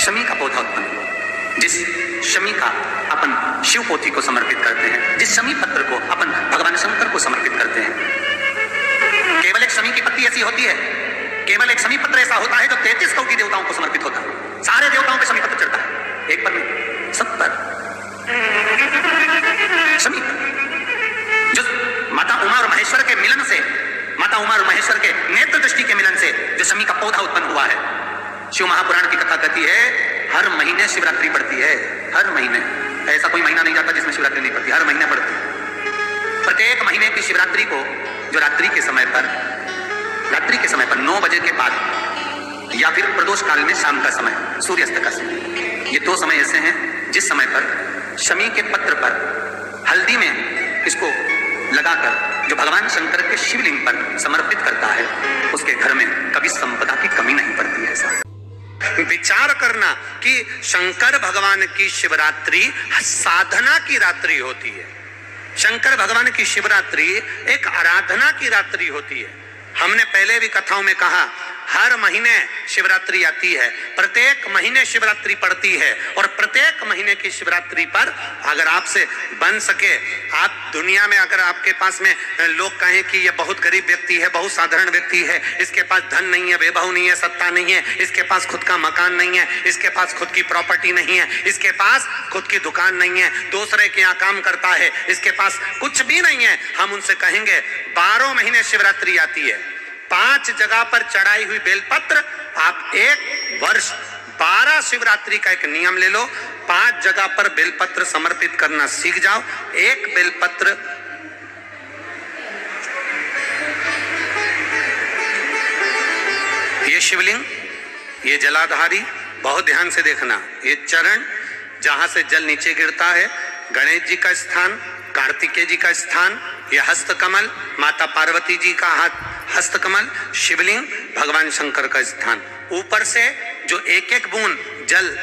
शमी का पौधा उत्पन्न हुआ। जिस शमी का अपन शिव पोथी को समर्पित करते हैं, जिस शमी पत्र को अपन भगवान शंकर को समर्पित करते हैं, केवल एक शमी की पत्ती ऐसी होती है, केवल एक शमी पत्र ऐसा होता है जो 33 कोटि देवताओं को समर्पित होता है। सारे देवताओं पे शमी पत्र चढ़ता है, एक पर नहीं, सब पर शमी पत्र। जो माता उमा और महेश्वर के मिलन से, माता उमा और महेश्वर के नेत्र दृष्टि के मिलन से जो शमी का पौधा उत्पन्न हुआ है, शिव महापुराण की कथा कहती है हर महीने शिवरात्रि पड़ती है। हर महीने, ऐसा कोई महीना नहीं जाता जिसमें शिवरात्रि नहीं पड़ती, हर महीने पड़ती है। प्रत्येक महीने की शिवरात्रि को जो रात्रि के समय पर 9 बजे के बाद या फिर प्रदोष काल में शाम का समय, सूर्यास्त का समय, ये 2 समय ऐसे हैं जिस समय पर शमी के पत्र पर हल्दी में इसको लगाकर जो भगवान शंकर के शिवलिंग पर समर्पित करता है, उसके घर में कभी संपदा की कमी नहीं पड़ती है। ऐसा विचार करना कि शंकर भगवान की शिवरात्रि साधना की रात्रि होती है। शंकर भगवान की शिवरात्रि एक आराधना की रात्रि होती है। हमने पहले भी कथाओं में कहा, हर महीने शिवरात्रि आती है, प्रत्येक महीने शिवरात्रि पड़ती है, और प्रत्येक महीने की शिवरात्रि पर अगर आपसे बन सके, आप दुनिया में अगर आपके पास में लोग कहें कि ये बहुत गरीब व्यक्ति है, बहुत साधारण व्यक्ति है, इसके पास धन नहीं है, वैभव नहीं है, सत्ता नहीं है, इसके पास खुद का मकान नहीं है, इसके पास खुद की प्रॉपर्टी नहीं है, इसके पास खुद की दुकान नहीं है, दूसरे के यहाँ काम करता है, इसके पास कुछ भी नहीं है, हम उनसे कहेंगे 12 महीने शिवरात्रि आती है, 5 जगह पर चढ़ाई हुई बेलपत्र, आप 1 वर्ष 12 शिवरात्रि का एक नियम ले लो, 5 जगह पर बेलपत्र समर्पित करना सीख जाओ। एक बेलपत्र ये शिवलिंग, ये जलाधारी, बहुत ध्यान से देखना, ये चरण जहां से जल नीचे गिरता है, गणेश जी का स्थान, कार्तिकेय जी का स्थान, ये हस्तकमल, माता पार्वती जी का हस्तकमल, शिवलिंग, भगवान शंकर का स्थान। ऊपर से जो एक एक बूंद जल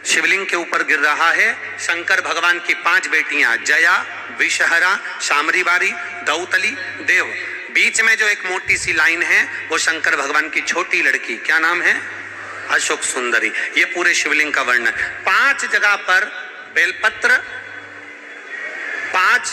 शिवलिंग के ऊपर गिर रहा है, शंकर भगवान की 5 बेटियां, जया, विषहरा, शामरीबारी, दौतली, देव। बीच में जो एक मोटी सी लाइन है वो शंकर भगवान की छोटी लड़की, क्या नाम है? अशोक सुंदरी। ये पूरे शिवलिंग का वर्णन। 5 जगह पर बेलपत्र, 5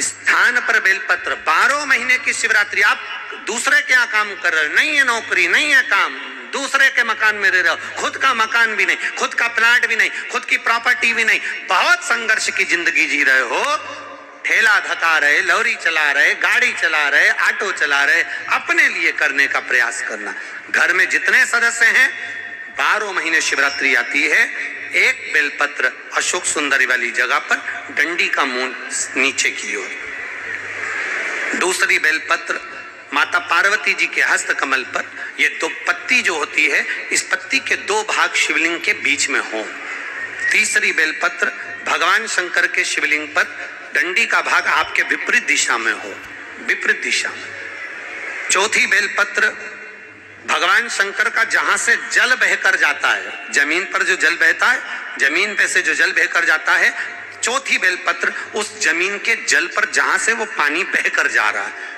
स्थान पर बेलपत्र, 12 महीने की शिवरात्रि। आप दूसरे के यहाँ काम कर रहे हो, नहीं है नौकरी, नहीं है काम, दूसरे के मकान में रह रहे हो, खुद का मकान भी नहीं, खुद का प्लाट भी नहीं, खुद की प्रॉपर्टी भी नहीं, बहुत संघर्ष की जिंदगी जी रहे हो, ठेला धका रहे, लॉरी चला रहे, गाड़ी चला रहे, ऑटो चला रहे, अपने लिए करने का प्रयास करना। घर में जितने सदस्य हैं, 12 महीने शिवरात्रि आती है, एक बेलपत्र अशोक सुंदरी वाली जगह पर, डंडी का मुंह नीचे की ओर। दूसरी बेलपत्र माता पार्वती जी के हस्त कमल पर, ये 2 पत्ती जो होती है, इस पत्ती के 2 भाग शिवलिंग के बीच में हो। तीसरी बेलपत्र भगवान शंकर के शिवलिंग पर, डंडी का भाग आपके विपरीत दिशा में हो, विपरीत दिशा में। चौथी बेलपत्र भगवान शंकर का जहां से जल बहकर जाता है, जमीन पर जो जल बहता है, जमीन पे से जो जल बहकर जाता है, चौथी बेलपत्र उस जमीन के जल पर जहां से वो पानी बहकर जा रहा है,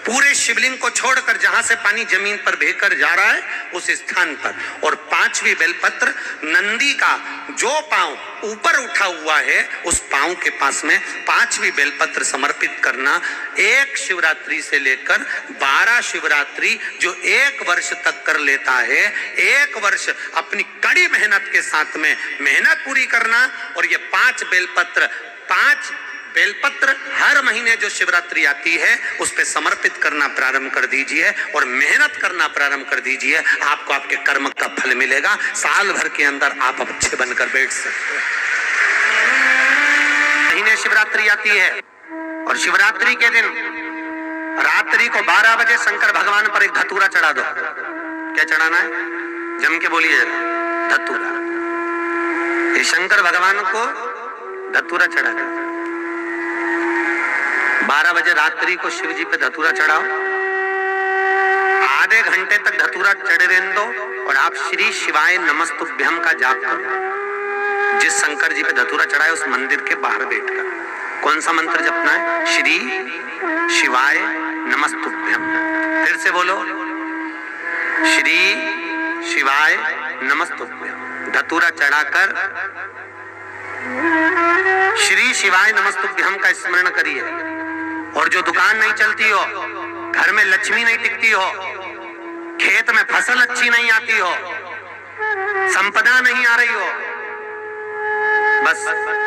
पूरे शिवलिंग को छोड़कर जहां से पानी जमीन पर बहकर जा रहा है उस स्थान पर। और 5वीं बेलपत्र नंदी का जो पांव ऊपर उठा हुआ है, उस पांव के पास में 5वीं बेलपत्र समर्पित करना। एक शिवरात्रि से लेकर 12 शिवरात्रि जो 1 वर्ष तक कर लेता है, 1 वर्ष अपनी कड़ी मेहनत के साथ में मेहनत पूरी करना, और ये 5 बेलपत्र हर महीने जो शिवरात्रि आती है उस पे समर्पित करना प्रारंभ कर दीजिए और मेहनत करना प्रारंभ कर दीजिए। आपको आपके कर्म का फल मिलेगा। साल भर के अंदर आप अच्छे बनकर बैठ सकते हैं। महीने शिवरात्रि आती है और शिवरात्रि के दिन रात्रि को 12 बजे शंकर भगवान पर एक धतूरा चढ़ा दो। क्या चढ़ाना है? जम के बोलिए जरा। धतूरा। ये शंकर भगवान को धतूरा चढ़ा दो। 12 बजे रात्रि को शिव जी पे धतूरा चढ़ाओ। आधे घंटे तक धतूरा चढ़े रहने दो और आप श्री शिवाय नमस्तुभ्यम का जाप करो। जिस शंकर जी पे धतूरा चढ़ाए उस मंदिर के बाहर बैठकर कौन सा मंत्र जपना है? श्री शिवाय नमस्तुभ्यम। फिर से बोलो, श्री शिवाय नमस्तुभ्यम धतूरा चढ़ाकर श्री शिवाय नमस्तुभ्यम का स्मरण करिए। और जो दुकान नहीं चलती हो, घर में लक्ष्मी नहीं टिकती हो, खेत में फसल अच्छी नहीं आती हो, संपदा नहीं आ रही हो, बस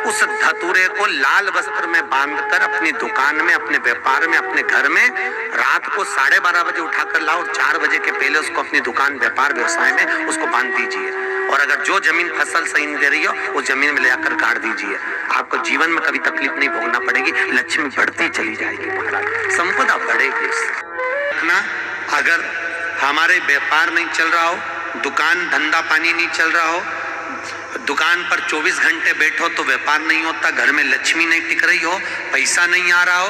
उस धतूरे को लाल वस्त्र में बांधकर अपनी दुकान में, अपने व्यापार में, अपने घर में रात को 12:30 बजे उठाकर लाओ और 4 बजे के पहले उसको अपनी दुकान, व्यापार, व्यवसाय में उसको बांध दीजिए। और अगर जो जमीन फसल सही नहीं दे रही हो, उस जमीन में ले जाकर गाड़ दीजिए। आपको जीवन में कभी तकलीफ नहीं भोगना पड़ेगी, लक्ष्मी बढ़ती चली जाएगी, महाराज संपदा बढ़ेगी। अगर हमारे व्यापार नहीं चल रहा हो, दुकान धंधा पानी नहीं चल रहा हो, दुकान पर 24 घंटे बैठो तो व्यापार नहीं होता, घर में लक्ष्मी नहीं टिक रही हो, पैसा नहीं आ रहा हो,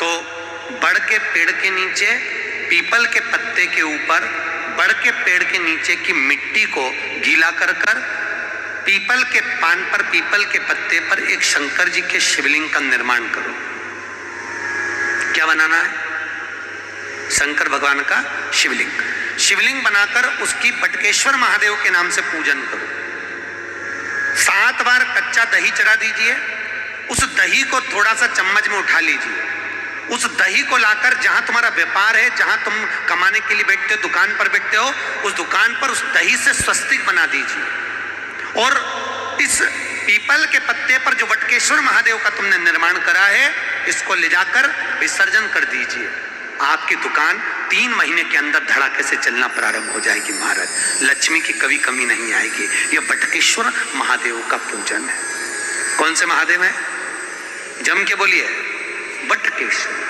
तो बड़ के पेड़ के नीचे, पीपल के पत्ते के ऊपर, बड़ के पेड़ के नीचे की मिट्टी को गीला कर कर पीपल के पान पर, पीपल के पत्ते पर एक शंकर जी के शिवलिंग का निर्माण करो। क्या बनाना है? शंकर भगवान का शिवलिंग। शिवलिंग बनाकर उसकी बटकेश्वर महादेव के नाम से पूजन करो। 7 बार कच्चा दही चढ़ा दीजिए। उस दही को थोड़ा सा चम्मच में उठा लीजिए। उस दही को लाकर जहां तुम्हारा व्यापार है, जहां तुम कमाने के लिए बैठते हो, दुकान पर बैठते हो, उस दुकान पर उस दही से स्वस्तिक बना दीजिए। और इस पीपल के पत्ते पर जो बटकेश्वर महादेव का तुमने निर्माण करा है, इसको ले जाकर विसर्जन कर दीजिए। आपकी दुकान 3 महीने के अंदर धड़ाके से चलना प्रारंभ हो जाएगी महाराज। लक्ष्मी की कभी कमी नहीं आएगी। यह बटकेश्वर महादेव का पूजन है। कौन से महादेव है? जम के बोलिए, बटकेश्वर।